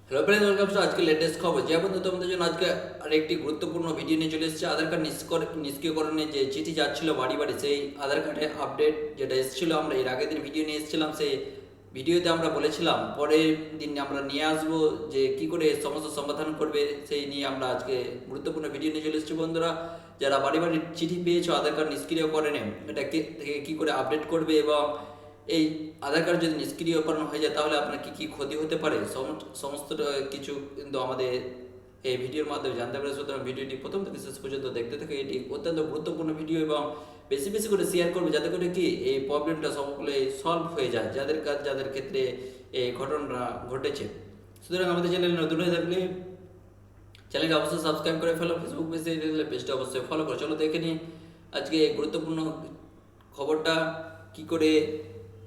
Hello friends, welcome to আজকে latest খবর। যে বন্ধু তোমাদের জন্য আজকে আরেকটি গুরুত্বপূর্ণ ভিডিও নিয়ে চলে এসেছে। আধার কার্ড নিষ্ক্রিয়করণে যে চিঠি যাচ্ছিল বাড়ি বাড়ি, সেই আধার কার্ডের আপডেট যেটা এসেছিল, আমরা এর আগের দিন ভিডিও নিয়ে এসেছিলাম। সেই ভিডিওতে আমরা বলেছিলাম পরের দিন আমরা নিয়ে আসবো যে কি করে সমস্যা সমাধান করবে, সেই নিয়ে আমরা আজকে গুরুত্বপূর্ণ ভিডিও নিয়ে চলে এসেছি। বন্ধুরা, যারা বাড়ি বাড়ি চিঠি পেয়েছো আধার কার্ড নিষ্ক্রিয়করণে, এটা থেকে কী করে আপডেট করবে এবং এই আধার কার্ড যদি নিষ্ক্রিয়করণ হয়ে যায় তাহলে আপনার কি কি ক্ষতি হতে পারে, সমস্তটা কিছু কিন্তু আমাদের এই ভিডিওর মাধ্যমে জানতে পারে। সুতরাং ভিডিওটি প্রথম থেকে শেষ পর্যন্ত দেখতে থাকে। এটি অত্যন্ত গুরুত্বপূর্ণ ভিডিও এবং বেশি বেশি করে শেয়ার করবে, যাতে করে কি এই প্রবলেমটা সকলে সলভ হয়ে যায়, যাদের ক্ষেত্রে এই ঘটনাটা ঘটেছে। সুতরাং আমাদের চ্যানেল নতুন হয়ে থাকলে চ্যানেলটি অবশ্যই সাবস্ক্রাইব করে ফেলো, ফেসবুক পেজে দেখলে পেজটা অবশ্যই ফলো করো। চলো দেখে নিই আজকে গুরুত্বপূর্ণ খবরটা, কি করে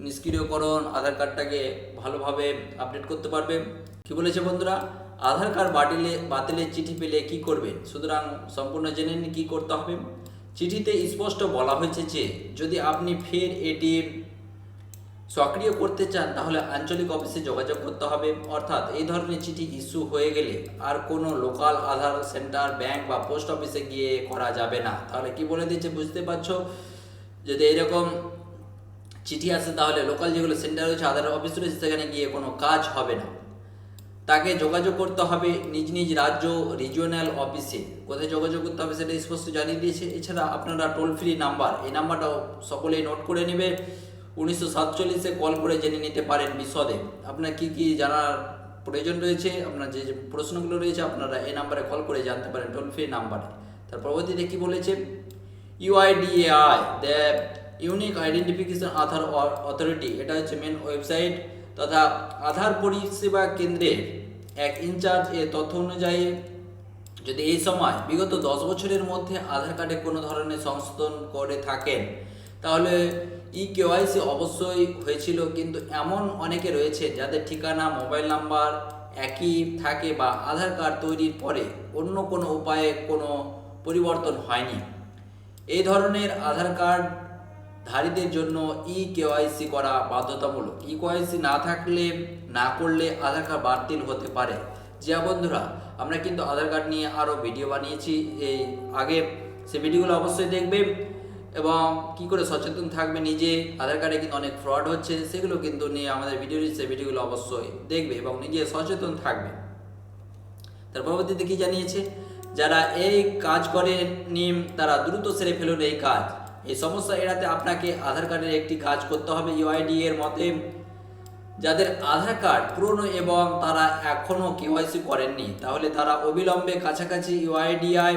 নিষ্ক্রিয়করণ আধার কার্ডটাকে ভালোভাবে আপডেট করতে পারবে। কি বলেছে বন্ধুরা, আধার কার্ড বাতিলের চিঠি পেলে কি করবেন। সুতরাং সম্পূর্ণ জেনে নিন কী করতে হবে। চিঠিতে স্পষ্ট বলা হয়েছে যে যদি আপনি ফের এটি সক্রিয় করতে চান তাহলে আঞ্চলিক অফিসে যোগাযোগ করতে হবে। অর্থাৎ এই ধরনের চিঠি ইস্যু হয়ে গেলে আর কোনো লোকাল আধার সেন্টার, ব্যাংক বা পোস্ট অফিসে গিয়ে করা যাবে না। তাহলে কি বলে দিচ্ছে বুঝতে পারছো, যদি এরকম চিঠি আসে তাহলে লোকাল যেগুলো সেন্টার রয়েছে, আধার অফিস রয়েছে, সেখানে গিয়ে কোনো কাজ হবে না। তাকে যোগাযোগ করতে হবে নিজ নিজ রাজ্য রিজিওনাল অফিসে। কোথায় যোগাযোগ করতে হবে সেটা স্পষ্ট জানিয়ে দিয়েছে। এছাড়া আপনারা টোল ফ্রি নাম্বার, এই নাম্বারটাও সকলেই নোট করে নেবে, 1947-এ কল করে জেনে নিতে পারেন বিশদে আপনার কি কি জানার প্রয়োজন রয়েছে। আপনার যে প্রশ্নগুলো রয়েছে আপনারা এই নাম্বারে কল করে জানতে পারেন, টোল ফ্রি নাম্বারে। তার পরবর্তীতে কি বলেছে, UIDAI the unique identification Aadhaar authority, এটা হচ্ছে মেন ওয়েবসাইট তথা আধার পরিষেবা কেন্দ্রের এক ইনচার্জ এর তথ্য অনুযায়ী যদি এই সময় বিগত 10 বছরের মধ্যে আধার কার্ডে কোনো ধরনের সংশোধন করে থাকেন তাহলে কেওয়াইসি অবশ্যই হয়েছিল। কিন্তু এমন অনেকে রয়েছে যাদের ঠিকানা, মোবাইল নাম্বার একই থাকে বা আধার কার্ড তৈরির পরে অন্য কোনো উপায়ে কোনো পরিবর্তন হয়নি। এই ধরনের আধার কার্ড ধারীদের জন্য কেওয়াইসি করা বাধ্যতামূলক। কেওয়াইসি না করলে আধার কার্ড বাতিল হতে পারে। যা বন্ধুরা, আমরা কিন্তু আধার কার্ড নিয়ে আরও ভিডিও বানিয়েছি এই আগে, সেই ভিডিওগুলো অবশ্যই দেখবে এবং কি করে সচেতন থাকবে নিজে। আধার কার্ডে কিন্তু অনেক ফ্রড হচ্ছে, সেগুলো কিন্তু নিয়ে আমাদের ভিডিও রয়েছে, সেই ভিডিওগুলো অবশ্যই দেখবে এবং নিজে সচেতন থাকবে। তার পরবর্তীতে কি জানিয়েছে, যারা এই কাজ করেনি তারা দ্রুত সেরে ফেলুন এই কাজ। এই সমস্যা এড়াতে আপনাকে আধার কার্ডের একটি কাজ করতে হবে। ইউআইডি এর মতে যাদের আধার কার্ড পুরনো এবং তারা এখনও কেওয়াইসি করেননি তাহলে তারা অবিলম্বে কাছাকাছি ইউআইডিআই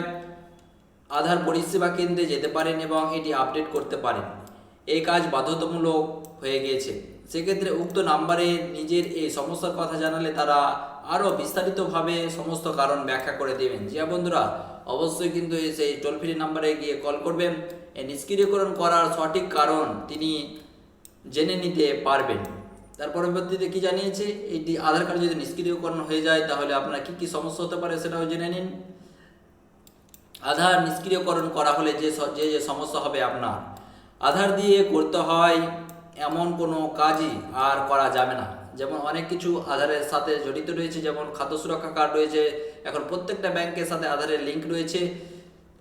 আধার পরিষেবা কেন্দ্রে যেতে পারেন এবং এটি আপডেট করতে পারেন। এই কাজ বাধ্যতামূলক হয়ে গিয়েছে। সেক্ষেত্রে উক্ত নাম্বারে নিজের এই সমস্যার কথা জানালে তারা আরও বিস্তারিতভাবে সমস্ত কারণ ব্যাখ্যা করে দেবেন। যে বন্ধুরা, অবশ্যই কিন্তু সেই টোল ফ্রি নাম্বারে গিয়ে কল করবেন, এই নিষ্ক্রিয়করণ করার সঠিক কারণ তিনি জেনে নিতে পারবেন। তার পরবর্তীতে কি জানিয়েছে, এটি আধার কার্ড যদি নিষ্ক্রিয়করণ হয়ে যায় তাহলে আপনার কি কি সমস্যা হতে পারে সেটাও জেনে নিন। আধার নিষ্ক্রিয়করণ করা হলে যে সমস্যা হবে আপনার, আধার দিয়ে করতে হয় এমন কোনো কাজই আর করা যাবে না। যেমন অনেক কিছু আধারের সাথে জড়িত রয়েছে, যেমন খাদ্য সুরক্ষা কার্ড রয়েছে, এখন প্রত্যেকটা ব্যাংকের সাথে আধারের লিঙ্ক রয়েছে।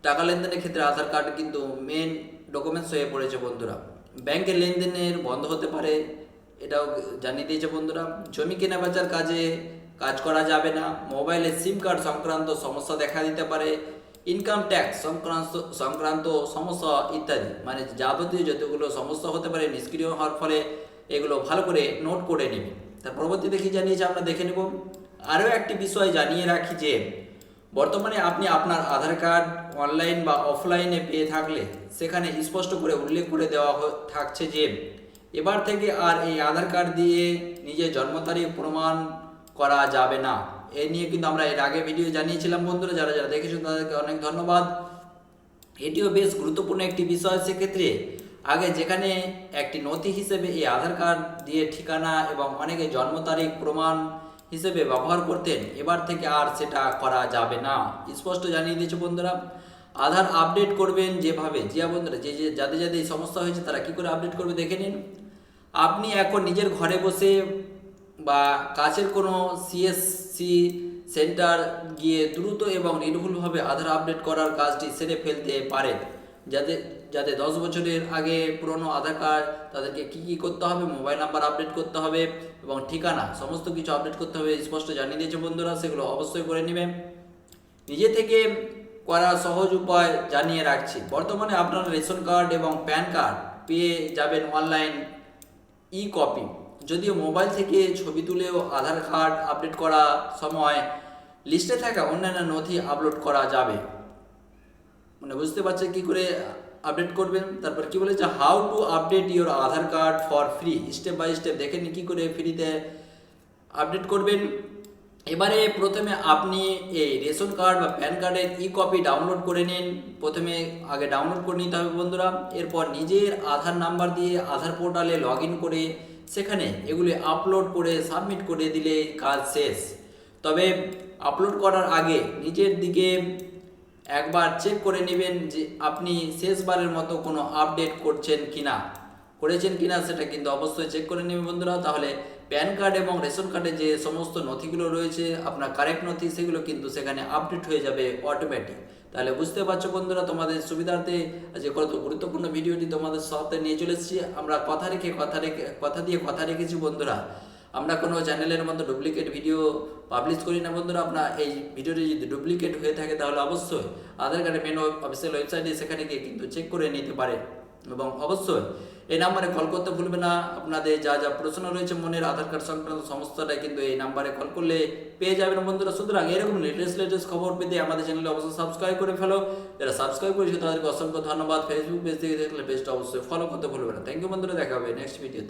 টাকা লেনদেনের ক্ষেত্রে আধার কার্ড কিন্তু মেন ডকুমেন্টস হয়ে পড়েছে বন্ধুরা। ব্যাংকের লেনদেনের বন্ধ হতে পারে, এটাও জানিয়ে দিয়েছে বন্ধুরা। জমি কেনা বেচার কাজ করা যাবে না। মোবাইলে সিম কার্ড সংক্রান্ত সমস্যা দেখা দিতে পারে। ইনকাম ট্যাক্স সংক্রান্ত সমস্যা ইত্যাদি, মানে যাবতীয় যতগুলো সমস্যা হতে পারে নিষ্ক্রিয় হওয়ার ফলে, এগুলো ভালো করে নোট করে নেবে। তার পরবর্তীতে কি জানিয়েছে আমরা দেখে নেব। আরও একটি বিষয় জানিয়ে রাখি যে বর্তমানে আপনি আপনার আধার কার্ড অনলাইন বা অফলাইনে পেয়ে থাকলে সেখানে স্পষ্ট করে উল্লেখ করে দেওয়া থাকছে যে এবার থেকে আর এই আধার কার্ড দিয়ে নিজের জন্ম তারিখ প্রমাণ করা যাবে না। এ নিয়ে কিন্তু আমরা এর আগে ভিডিও জানিয়েছিলাম বন্ধুরা, যারা যারা দেখেছো তাদেরকে অনেক ধন্যবাদ। এটিও বেশ গুরুত্বপূর্ণ একটি বিষয়। সেক্ষেত্রে আগে যেখানে একটি নথি হিসেবে এই আধার কার্ড দিয়ে ঠিকানা এবং অনেকে জন্ম তারিখ প্রমাণ হিসেবে ব্যবহার করতেন, এবার থেকে আর সেটা করা যাবে না, স্পষ্ট জানিয়ে দিয়েছে বন্ধুরা। আধার আপডেট করবেন যেভাবে, বন্ধুরা যাদের এই সমস্যা হয়েছে তারা কি করে আপডেট করবে দেখে নিন। আপনি এখন নিজের ঘরে বসে বা কাছের কোনো সিএসসি সেন্টার গিয়ে দ্রুত এবং নির্ভুলভাবে আধার আপডেট করার কাজটি সেরে ফেলতে পারেন। যাদের যাতে 10 বছরের আগে পুরনো আধার কার্ড, তাদেরকে কী কী করতে হবে, মোবাইল নাম্বার আপডেট করতে হবে এবং ঠিকানা সমস্ত কিছু আপডেট করতে হবে স্পষ্ট জানিয়ে দিয়েছে বন্ধুরা, সেগুলো অবশ্যই করে নেবেন। নিজে থেকে করার সহজ উপায় জানিয়ে রাখছি। বর্তমানে আপনারা রেশন কার্ড এবং প্যান কার্ড পেয়ে যাবেন অনলাইন ই কপি। যদিও মোবাইল থেকে ছবি তুলেও আধার কার্ড আপডেট করা সময় লিস্টে থাকা অন্যান্য নথি আপলোড করা যাবে। মানে বুঝতে পারছে কি করে আপডেট করবেন। তারপর কি বলেছে, how to update your Aadhaar card for free, step by step দেখেন কি করে ফ্রিতে আপডেট করবেন। এবারে প্রথমে আপনি এই রেশন কার্ড বা প্যান কার্ডের ই কপি ডাউনলোড করে নিন। প্রথমে আগে ডাউনলোড করে নিতে হবে বন্ধুরা। এরপর নিজের আধার নাম্বার দিয়ে আধার পোর্টালে লগ ইন করে সেখানে এগুলি আপলোড করে সাবমিট করে দিলে কাজ শেষ। তবে আপলোড করার আগে নিজের দিকে একবার চেক করে নেবেন যে আপনি শেষবারের মতো কোনো আপডেট করেছেন কিনা সেটা কিন্তু অবশ্যই চেক করে নেবেন বন্ধুরা। তাহলে প্যান কার্ড এবং রেশন কার্ডে যে সমস্ত নথিগুলো রয়েছে আপনার কারেক্ট নথি, সেগুলো কিন্তু সেখানে আপডেট হয়ে যাবে অটোমেটিক। তাহলে বুঝতে পারছো বন্ধুরা, তোমাদের সুবিধার্থে যে কত গুরুত্বপূর্ণ ভিডিওটি তোমাদের সাথে নিয়ে চলে এসেছি। আমরা কথা দিয়ে কথা রেখেছি বন্ধুরা। আমরা কোনো চ্যানেলের মধ্যে ডুপ্লিকেট ভিডিও পাবলিশ করি না বন্ধুরা। আপনার এই ভিডিওটি যদি ডুপ্লিকেট হয়ে থাকে তাহলে অবশ্যই আধার কার্ডের মেন অফিসিয়াল ওয়েবসাইটে সেখানে গিয়ে কিন্তু চেক করে নিতে পারে। এবং অবশ্যই এই নাম্বারে কল করতে ভুলবে না। আপনাদের যা যা প্রশ্ন রয়েছে মনের আধার কার্ড সংক্রান্ত সমস্যাটাই কিন্তু এই নাম্বারে কল করলে পেয়ে যাবেন বন্ধুরা। সুতরাং এরকম লেটেস্ট খবর পেতে আমাদের চ্যানেলে অবশ্যই সাবস্ক্রাইব করে ফেলো। যারা সাবস্ক্রাইব করেছে তাদেরকে অসংখ্য ধন্যবাদ। ফেসবুক পেজ থেকে দেখলে পেজটা অবশ্যই ফলো করতে ভুলবে না। থ্যাংক ইউ বন্ধুরা, দেখা হবে নেক্সট ভিডিওতে।